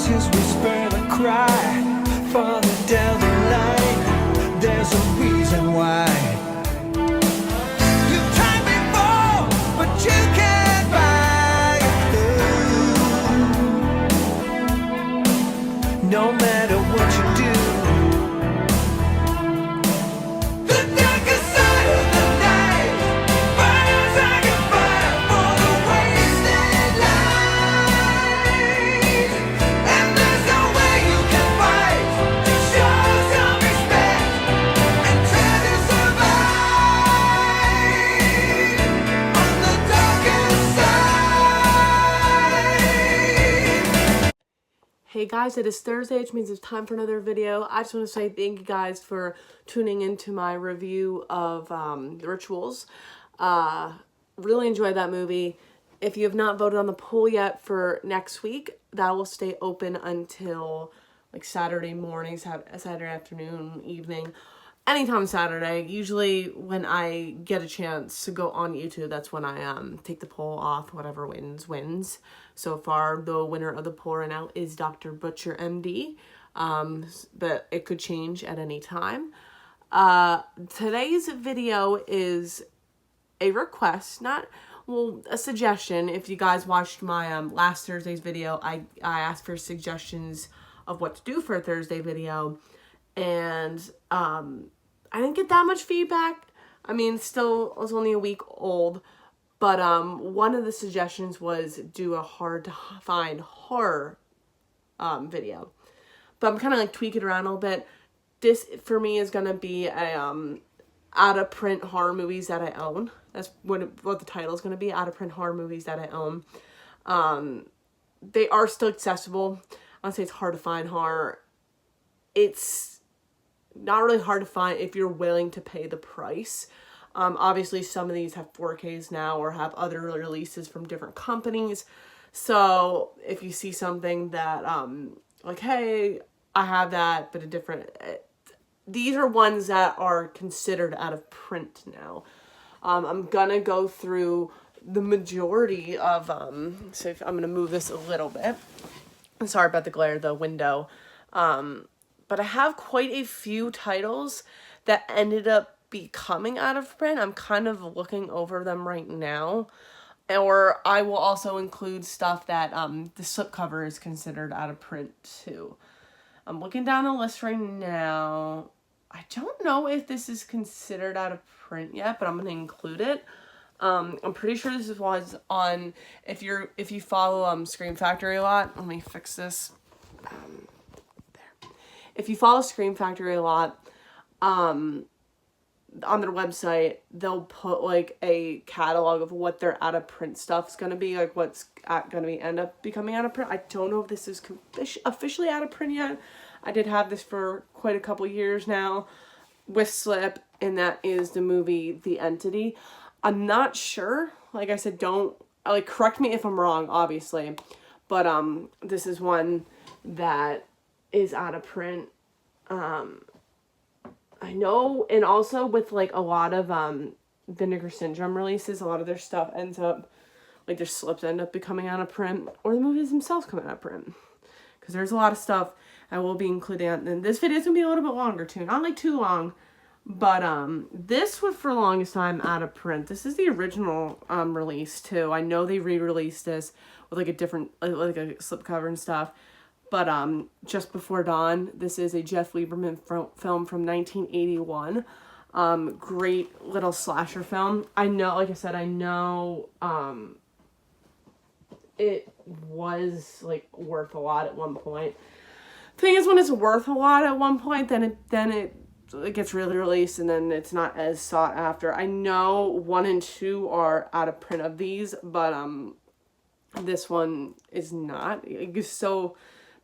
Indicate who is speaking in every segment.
Speaker 1: voices whisper the cry. Farther down the line, there's a reason why. You've tried before, but you can't buy it through. No matter what you do, the darker side of the night burns like a fire for the wasted life. And there's no way you can fight to show some respect and try to survive on the darker side.
Speaker 2: Hey guys, it is Thursday, which means it's time for another video. I just want to say thank you guys for tuning into my review of The Rituals. Really enjoyed that movie. If you have not voted on the poll yet for next week, that will stay open until like Saturday morning, Saturday afternoon, evening, anytime Saturday. Usually when I get a chance to go on YouTube, that's when I take the poll off. Whatever wins. So far, the winner of the poll right now is Dr. Butcher MD, but it could change at any time. Today's video is a request, a suggestion. If you guys watched my last Thursday's video, I asked for suggestions of what to do for a Thursday video, and I didn't get that much feedback. I mean, still, it was only a week old, but one of the suggestions was do a hard to find horror video. But I'm kind of like tweaking around a little bit. This for me is gonna be a out of print horror movies that I own. That's what the title is gonna be. Out of print horror movies that I own. They are still accessible. I'll say it's hard to find horror. It's not really hard to find if you're willing to pay the price. Obviously, some of these have 4Ks now or have other releases from different companies. So if you see something that, like, hey, I have that, but a different... these are ones that are considered out of print now. I'm going to go through the majority of... so I'm going to move this a little bit. Sorry about the glare, the window. But I have quite a few titles that ended up becoming out of print. I'm kind of looking over them right now. Or I will also include stuff that the slipcover is considered out of print too. I'm looking down the list right now. I don't know if this is considered out of print yet, but I'm going to include it. I'm pretty sure this was on, if you follow Scream Factory a lot, let me fix this. There. If you follow Scream Factory a lot, on their website, they'll put like a catalog of what their out of print stuff is going to be, like what's going to end up becoming out of print. I don't know if this is officially out of print yet. I did have this for quite a couple years now with Slip, and that is the movie The Entity. I'm not sure. Like I said, correct me if I'm wrong, obviously. But this is one that is out of print. I know, and also with like a lot of Vinegar Syndrome releases, a lot of their stuff ends up, like their slips end up becoming out of print, or the movies themselves coming out of print. Because there's a lot of stuff I will be including, and this video is going to be a little bit longer too, not like too long, but this was for the longest time out of print. This is the original release too. I know they re-released this with like a different, like a slipcover and stuff. But Just Before Dawn, this is a Jeff Lieberman film from 1981. Great little slasher film. I know, like I said, it was like worth a lot at one point. Thing is, when it's worth a lot at one point, then it gets really released, and then it's not as sought after. I know 1 and 2 are out of print of these, but this one is not. So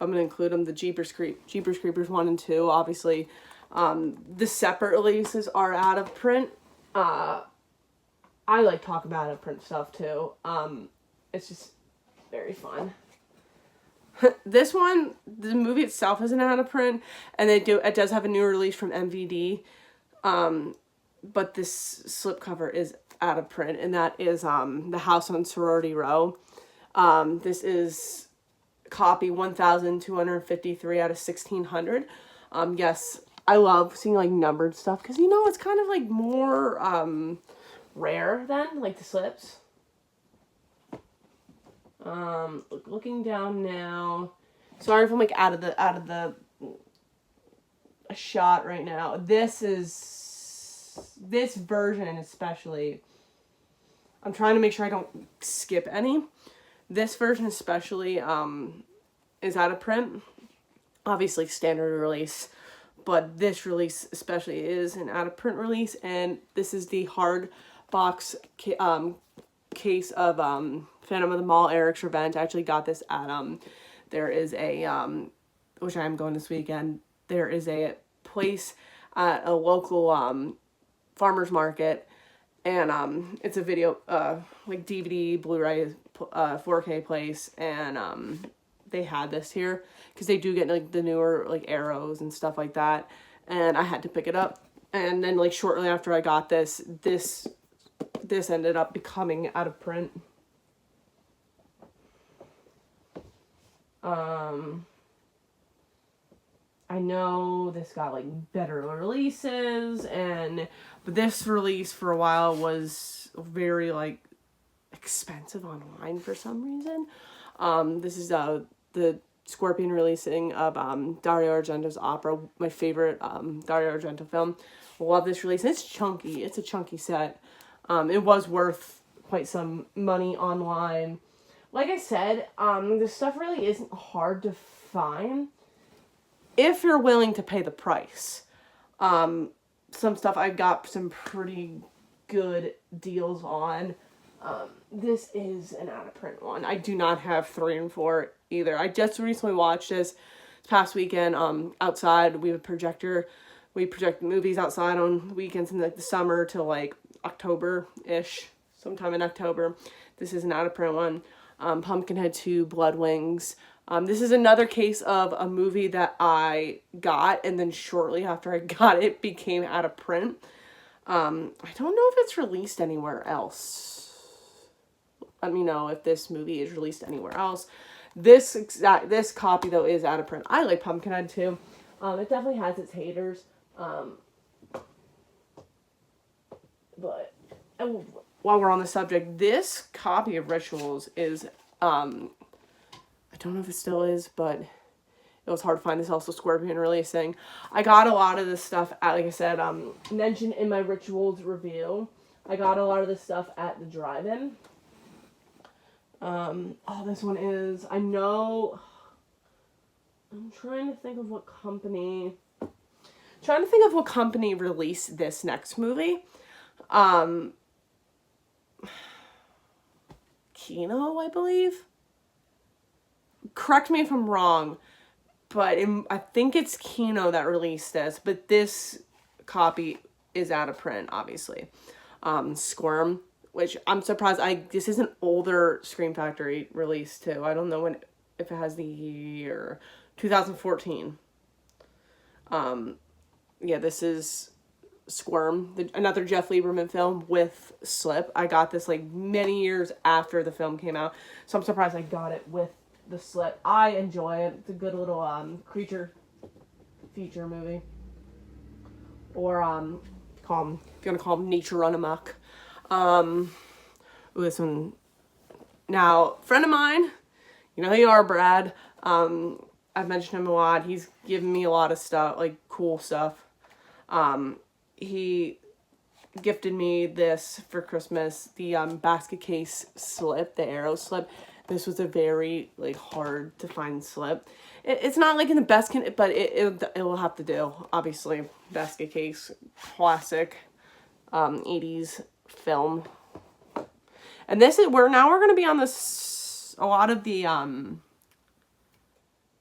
Speaker 2: I'm going to include them. The Jeepers Creepers 1 and 2, obviously. The separate releases are out of print. I like talking about out of print stuff too. It's just very fun. This one, the movie itself isn't out of print, and it does have a new release from MVD. But this slipcover is out of print, and that is The House on Sorority Row. This is copy 1,253 out of 1,600. Yes, I love seeing like numbered stuff because, you know, it's kind of like more rare than like the slips. Looking down now. Sorry if I'm like out of the shot right now. This version especially. I'm trying to make sure I don't skip any. This version especially is out of print. Obviously standard release, but this release especially is an out of print release, and this is the hard box case of Phantom of the Mall, Eric's Revenge. I actually got this at there is a which I'm going this weekend. There is a place at a local farmer's market, and it's a video like DVD, Blu-ray, 4K place, and they had this here because they do get like the newer like arrows and stuff like that, and I had to pick it up. And then like shortly after I got this ended up becoming out of print. I know this got like better releases, but this release for a while was very like expensive online for some reason. This is the Scorpion releasing of Dario Argento's opera, my favorite Dario Argento film. Love this release. It's chunky. It's a chunky set. It was worth quite some money online. Like I said, this stuff really isn't hard to find if you're willing to pay the price. Some stuff I got some pretty good deals on. This is an out of print one. I do not have 3 and 4 either. I just recently watched this past weekend outside. We have a projector. We project movies outside on weekends in like the summer till like October-ish, sometime in October. This is an out of print one. Pumpkinhead 2, Blood Wings. This is another case of a movie that I got, and then shortly after I got it became out of print. I don't know if it's released anywhere else. Let me know if this movie is released anywhere else. This copy though is out of print. I like Pumpkinhead 2. It definitely has its haters. But while we're on the subject, this copy of Rituals is, I don't know if it still is, but it was hard to find. This also Scorpion releasing. I got a lot of this stuff at, like I said, mentioned in my Rituals review. I got a lot of this stuff at the drive-in. This one is, I'm trying to think of what company released this next movie. Kino, I believe. Correct me if I'm wrong, but I think it's Kino that released this, but this copy is out of print, obviously. Squirm, which I'm surprised, this is an older Scream Factory release too. I don't know if it has the year, 2014. Yeah, this is Squirm, another Jeff Lieberman film with Slip. I got this like many years after the film came out, so I'm surprised I got it with the Slip. I enjoy it. It's a good little creature feature movie, or if you want to call them Nature Run Amok. This one. Now, friend of mine, you know who you are, Brad. I've mentioned him a lot. He's given me a lot of stuff, like cool stuff. He gifted me this for Christmas, the basket case slip, the arrow slip. This was a very like hard to find slip. It's not like in the best but it will have to do. Obviously, basket case, classic 80s film. And this is we're going to be on this, a lot of the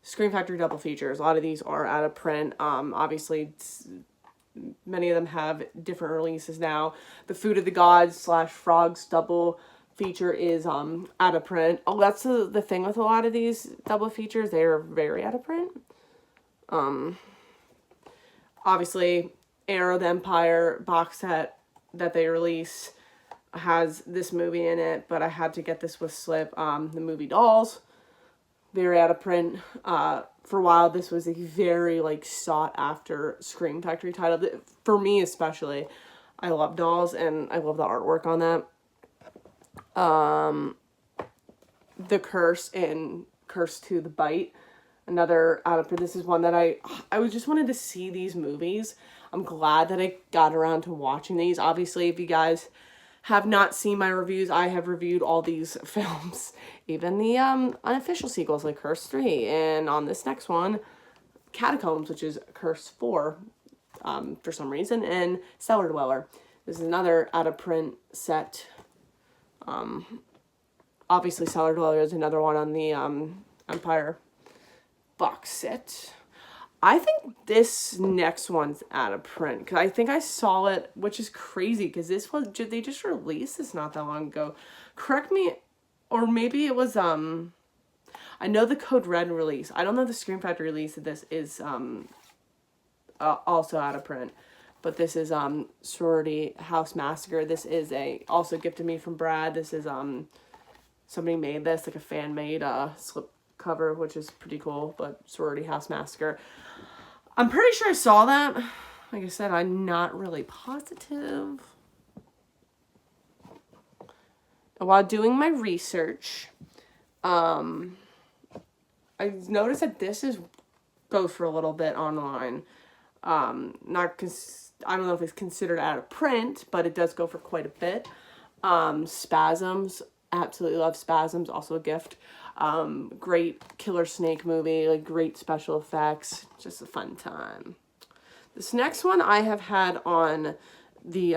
Speaker 2: Scream Factory double features. A lot of these are out of print. Obviously, many of them have different releases now. The Food of the Gods / Frogs double feature is out of print. Oh, that's the thing with a lot of these double features. They're very out of print. Obviously, Arrow the Empire box set that they release has this movie in it, but I had to get this with Slip. The movie Dolls, very out of print. For a while, this was a very, like, sought-after Scream Factory title. For me, especially. I love dolls, and I love the artwork on that. The Curse and Curse to the Bite. Another out of print. This is one that I just wanted to see these movies. I'm glad that I got around to watching these. Obviously, if you guys have not seen my reviews, I have reviewed all these films. Even the unofficial sequels like Curse 3. And on this next one, Catacombs, which is Curse 4 for some reason. And Cellar Dweller. This is another out of print set. Obviously, Cellar Dweller is another one on the Empire box set. I think this next one's out of print because I think I saw it, which is crazy because this was they just released this not that long ago. Correct me, or maybe it was I know the Code Red release. I don't know the Scream Factory release of this is also out of print, but this is Sorority House Massacre. This is also gifted me from Brad. This is somebody made this, like a fan made slipcover, which is pretty cool. But Sorority House Massacre. I'm pretty sure I saw that. Like I said, I'm not really positive. While doing my research, I noticed that this goes for a little bit online. I don't know if it's considered out of print, but it does go for quite a bit. Spasms. Absolutely love Spasms. Also a gift. Great Killer Snake movie, like great special effects, just a fun time. This next one I have had on the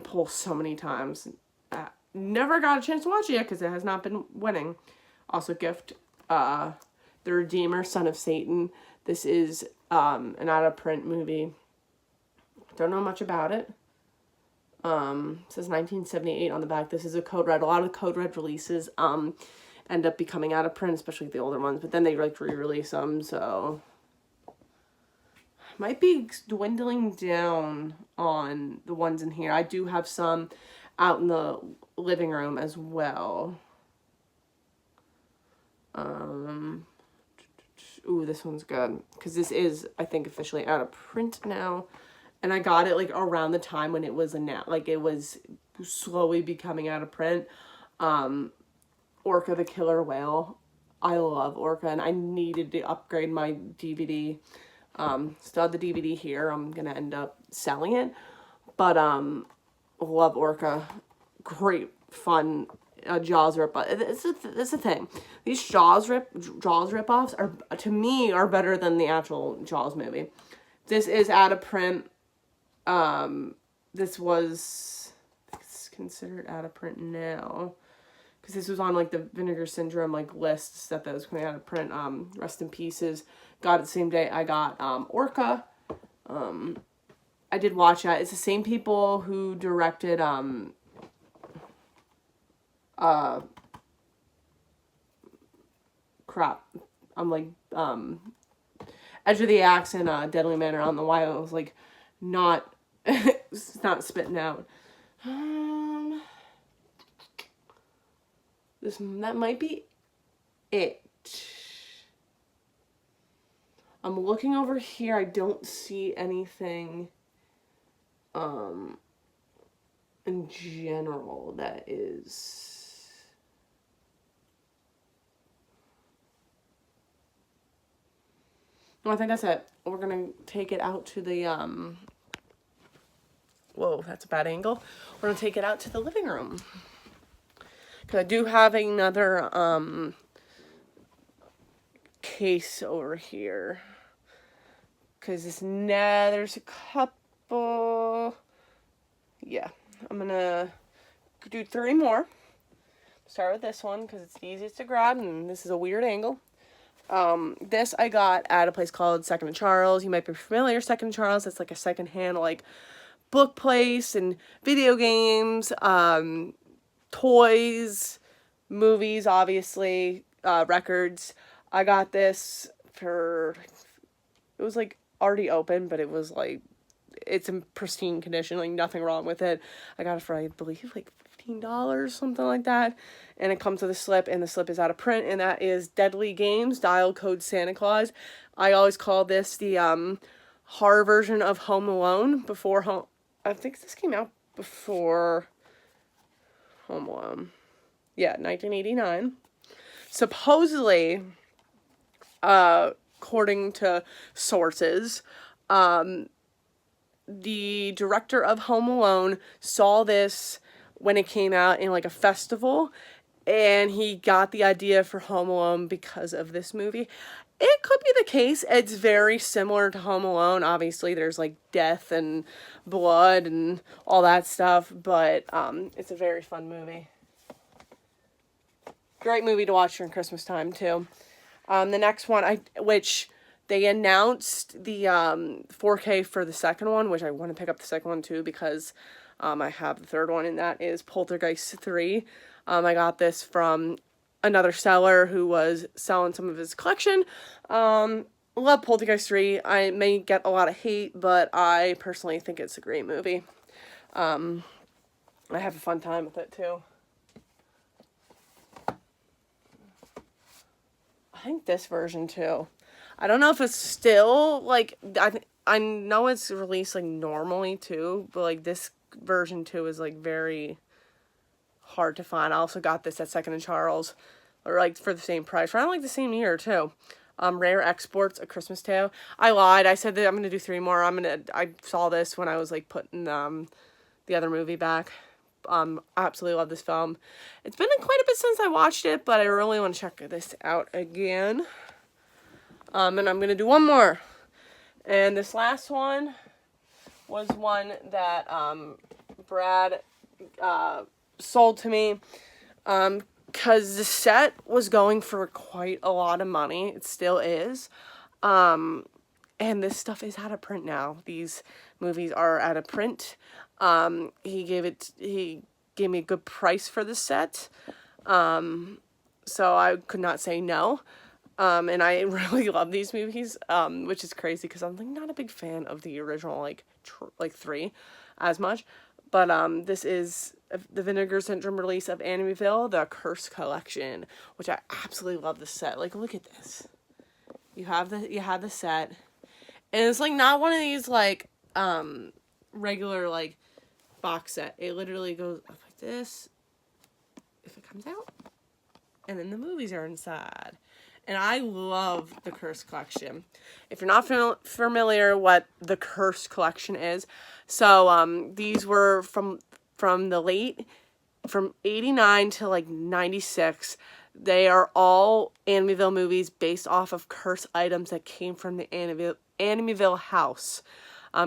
Speaker 2: poll so many times. Never got a chance to watch it yet because it has not been winning. Also gift, The Redeemer, Son of Satan. This is an out of print movie. Don't know much about it. It says 1978 on the back. This is a Code Red. A lot of the Code Red releases end up becoming out of print, especially the older ones, but then they like re-release them, so might be dwindling down on the ones in here. I do have some out in the living room as well. Ooh, this one's good because this is, I think, officially out of print now. And I got it like around the time when it was it was slowly becoming out of print. Orca the Killer Whale. I love Orca, and I needed to upgrade my DVD. Still have the DVD here. I'm gonna end up selling it, but love Orca. Great fun. Jaws rip-off. It's a thing. These Jaws rip-offs are, to me, are better than the actual Jaws movie. This is out of print. This was, I think it's considered out of print now, because this was on like the Vinegar Syndrome like list stuff that was coming out of print. Rest in Pieces. Got it the same day I got Orca. I did watch that. It's the same people who directed crap. I'm like Edge of the Axe and Deadly Manor. I don't know why I was like not it's not spitting out. That might be it. I'm looking over here. I don't see anything in general that is. No, I think that's it. We're gonna take it out to the whoa, that's a bad angle. We're gonna take it out to the living room. Cause I do have another case over here. Cause there's a couple. Yeah, I'm gonna do 3 more. Start with this one because it's the easiest to grab, and this is a weird angle. This I got at a place called Second and Charles. You might be familiar with Second and Charles. It's like a secondhand like book place and video games, toys, movies, obviously, records. I got this for, it was like already open, but it was like, it's in pristine condition, like nothing wrong with it. I got it for, I believe, like $15, something like that. And it comes with a slip, and the slip is out of print, and that is Deadly Games, Dial Code Santa Claus. I always call this the horror version of Home Alone before Home... I think this came out before Home Alone. Yeah, 1989. Supposedly, according to sources, the director of Home Alone saw this when it came out in like a festival, and he got the idea for Home Alone because of this movie. It could be the case. It's very similar to Home Alone. Obviously, there's like death and blood and all that stuff, but it's a very fun movie. Great movie to watch during Christmas time too. The next one, which they announced the 4K for the second one, which I want to pick up the second one too because I have the third one, and that is Poltergeist 3. I got this from another seller who was selling some of his collection. Love Poltergeist 3. I may get a lot of hate, but I personally think it's a great movie. I have a fun time with it too. I think this version too. I don't know if it's still like I know it's released like normally too, but like this version too is like very hard to find. I also got this at Second and Charles, or like for the same price, around like the same year too. Rare Exports, A Christmas Tale. I lied. I said that I'm gonna do 3 more. I saw this when I was like putting the other movie back. I absolutely love this film. It's been quite a bit since I watched it, but I really want to check this out again. And I'm gonna do 1 more. And this last one was one that Brad sold to me because the set was going for quite a lot of money. It still is. And this stuff is out of print now. These movies are out of print. He gave me a good price for the set. So I could not say no. And I really love these movies, which is crazy because I'm like not a big fan of the original like 3 as much. But this is the Vinegar Syndrome release of Amityville, the Curse Collection, which I absolutely love the set. Like, look at this. You have the set, and it's like not one of these like regular like box set. It literally goes up like this if it comes out, and then the movies are inside. And I love the Curse Collection. If you're not familiar what the Curse Collection is, so these were from 89 to like 96. They are all Amityville movies based off of curse items that came from the Amityville house.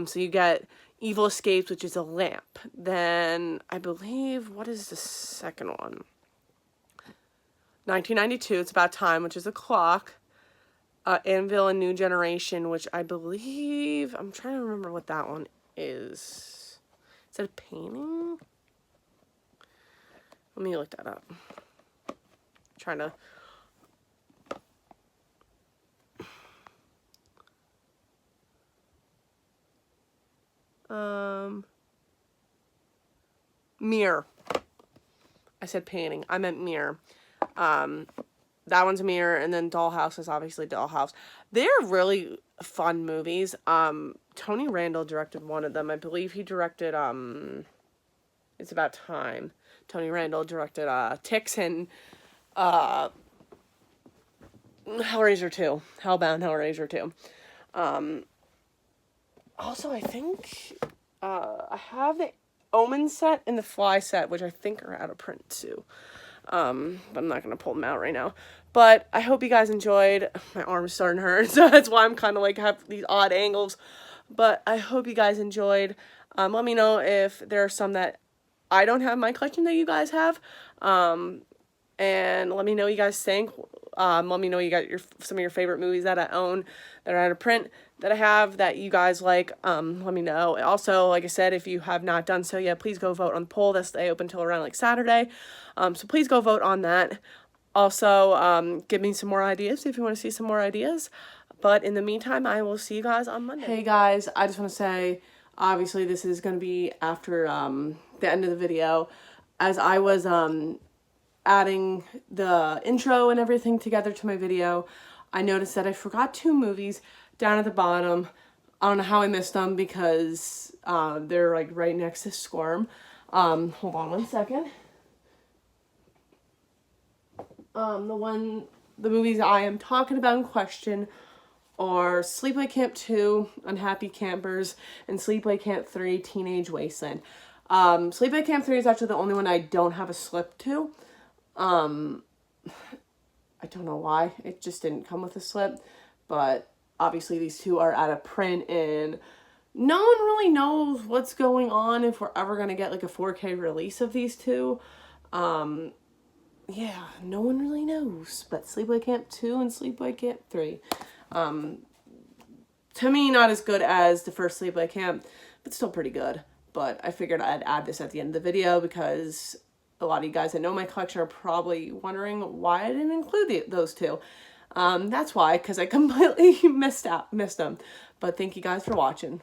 Speaker 2: So you get Evil Escapes, which is a lamp. Then I believe, what is the second one? 1992, It's About Time, which is a clock. Anvil and New Generation, which I believe, I'm trying to remember what that one is. Is that a painting? Let me look that up. I'm trying to... Mirror. I said painting. I meant mirror. That one's a mirror, and then Dollhouse is obviously Dollhouse. They're really fun movies. Tony Randall directed one of them. I believe he directed, It's About Time. Tony Randall directed, Ticks and, Hellraiser 2. Hellbound Hellraiser 2. Also, I think, I have the Omen set and the Fly set, which I think are out of print too. But I'm not going to pull them out right now. But I hope you guys enjoyed. My arm's starting to hurt, so that's why I'm kind of like have these odd angles. But I hope you guys enjoyed. Let me know if there are some that I don't have in my collection that you guys have. And let me know what you guys think. Let me know you got some of your favorite movies that I own that are out of print that I have that you guys like. Let me know. Also, like I said, if you have not done so yet, please go vote on the poll. That's stay open until around like Saturday. So please go vote on that. Also, give me some more ideas if you want to see some more ideas. But in the meantime, I will see you guys on Monday. Hey guys, I just want to say, obviously this is going to be after the end of the video. as I was adding the intro and everything together to my video, I noticed that I forgot 2 movies down at the bottom. I don't know how I missed them because they're like right next to Squirm. Hold on one second. The movies I am talking about in question are Sleepaway Camp 2, Unhappy Campers, and Sleepaway Camp 3, Teenage Wasteland. Sleepaway Camp 3 is actually the only one I don't have a slip to. I don't know why. It just didn't come with a slip. But obviously these 2 are out of print and no one really knows what's going on if we're ever going to get like a 4K release of these 2. Yeah, no one really knows. But Sleepaway Camp 2 and Sleepaway Camp 3. To me, not as good as the first Sleepaway Camp, but still pretty good. But I figured I'd add this at the end of the video because a lot of you guys that know my collection are probably wondering why I didn't include those 2. That's why, because I completely missed them. But thank you guys for watching.